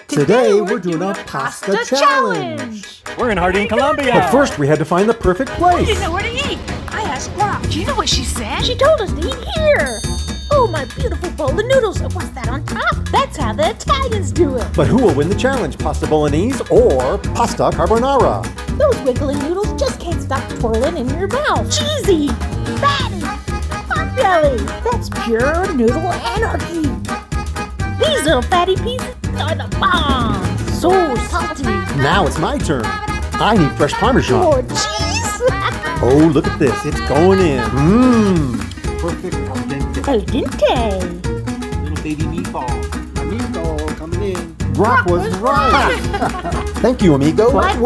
Today we're doing a pasta challenge. We're in Hardin, Colombia. But first we had to find the perfect We place. didn't know where to eat. I asked Guac. Do you know what she said? She told us to eat here. Oh, my beautiful bowl of noodles. And what's that on top? That's how the Italians do it. But who will win the challenge, pasta bolognese or pasta carbonara? Those wiggly noodles just can't stop twirling in your mouth. Cheesy, fatty, pot belly. That's pure noodle anarchy. These little fatty pieces are the bomb. So salty. Now it's my turn. I need fresh Parmesan. More cheese. Oh, look at this. It's going in. Mmm. Perfect al dente. Al dente. Little baby meatball. Amigo, coming in. Brock was right. Thank you, amigo. What?